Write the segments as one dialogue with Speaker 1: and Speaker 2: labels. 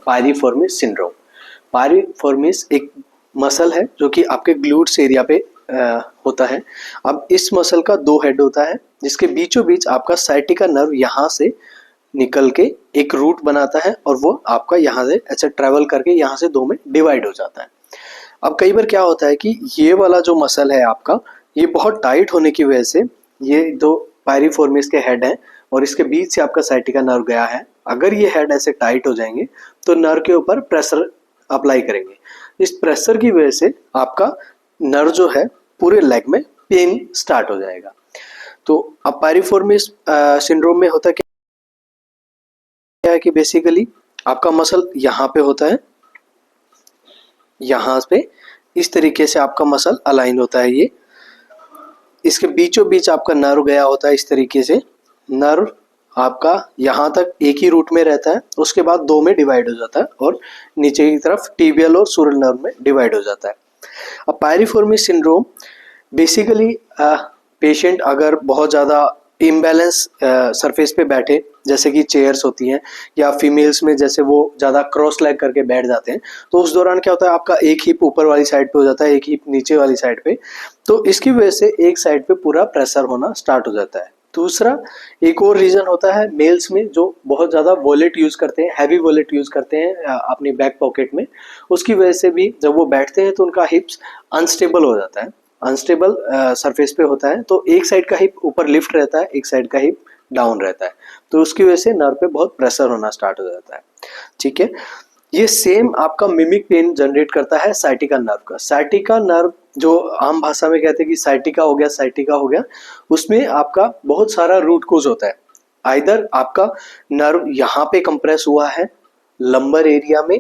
Speaker 1: Piriformis syndrome. Piriformis एक muscle है जो कि आपके ग्लूट्स एरिया पे होता है। अब इस मसल का दो हेड होता है जिसके बीचों बीच आपका साइटिका नर्व यहाँ से निकल के एक रूट बनाता है और वो आपका यहाँ से ऐसे ट्रेवल करके यहाँ से दो में डिवाइड हो जाता है। अब कई बार क्या होता है कि ये वाला जो मसल है आपका, ये बहुत टाइट होने की वजह से ये दो पायरिफॉर्मिस के हेड हैं और इसके बीच से आपका साइटिका नर्व गया है। अगर ये हेड ऐसे टाइट हो जाएंगे तो नर्व के ऊपर प्रेशर अप्लाई करेंगे। इस प्रेशर की वजह से आपका नर्व जो है पूरे लेग में पेन स्टार्ट हो जाएगा। तो अब पायरिफॉर्मिस सिंड्रोम में होता क्या है कि बेसिकली आपका मसल यहाँ पे होता है, यहाँ पे इस तरीके से आपका मसल अलाइन होता है। ये इसके बीचों बीच आपका नर्व गया होता है। इस तरीके से नर्व आपका यहाँ तक एक ही रूट में रहता है, उसके बाद दो में डिवाइड हो जाता है और नीचे की तरफ टिबियल और सूरल नर्व में डिवाइड हो जाता है। अब पायरिफॉर्मिस सिंड्रोम बेसिकली पेशेंट अगर बहुत ज़्यादा इम्बैलेंस सरफेस पे बैठे, जैसे कि चेयर्स होती हैं या फीमेल्स में जैसे वो ज़्यादा क्रॉस लेग करके बैठ जाते हैं, तो उस दौरान क्या होता है आपका एक हिप ऊपर वाली साइड पे हो जाता है, एक हिप नीचे वाली साइड पे। तो इसकी वजह से एक साइड पे पूरा प्रेशर होना स्टार्ट हो जाता है। दूसरा एक और रीज़न होता है मेल्स में जो बहुत ज़्यादा वॉलेट यूज़ करते हैं, हैवी वॉलेट यूज़ करते हैं अपनी बैक पॉकेट में, उसकी वजह से भी जब वो बैठते हैं तो उनका हिप्स अनस्टेबल हो जाता है, अनस्टेबल सरफेस पे होता है। तो एक साइड का हिप ऊपर लिफ्ट रहता है, एक साइड का हिप डाउन रहता है, तो उसकी वजह से नर्व पे बहुत प्रेशर होना स्टार्ट हो जाता है। ठीक है, ये सेम आपका मिमिक पेन जनरेट करता है साइटिका नर्व का। साइटिका नर्व जो आम भाषा में कहते हैं कि साइटिका हो गया, साइटिका हो गया, उसमें आपका बहुत सारा रूट कोज होता है। आइदर आपका नर्व यहाँ पे कंप्रेस हुआ है लंबर एरिया में,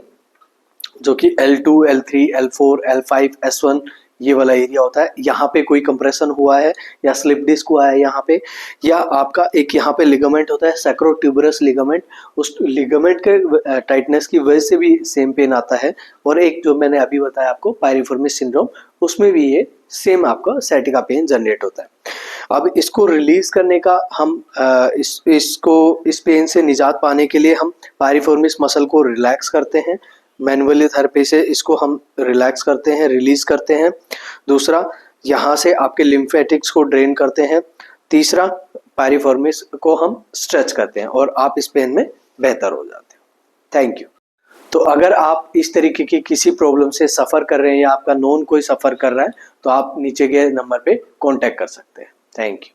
Speaker 1: जो कि L2, L3, L4, L5, S1 ये वाला एरिया होता है, यहाँ पे कोई कंप्रेशन हुआ है या स्लिप डिस्क हुआ है यहाँ पे, या आपका एक यहाँ पे लिगामेंट होता है सैक्रोट्यूबरस लिगामेंट, उस लिगामेंट के टाइटनेस की वजह से भी सेम पेन आता है। और एक जो मैंने अभी बताया आपको पायरिफॉर्मिस सिंड्रोम, उसमें भी ये सेम आपका साइटिका पेन जनरेट होता है। अब इसको रिलीज करने का हम इस पेन से निजात पाने के लिए हम पायरिफॉर्मिस मसल को रिलैक्स करते हैं, मैनुअली थेरेपी से इसको हम रिलैक्स करते हैं, रिलीज करते हैं। दूसरा, यहाँ से आपके लिम्फेटिक्स को ड्रेन करते हैं। तीसरा, पायरिफॉर्मिस को हम स्ट्रेच करते हैं और आप इस पेन में बेहतर हो जाते हैं। Thank you. तो अगर आप इस तरीके की किसी प्रॉब्लम से सफ़र कर रहे हैं या आपका नोन कोई सफ़र कर रहा है तो आप नीचे के नंबर पे कांटेक्ट कर सकते हैं। Thank you.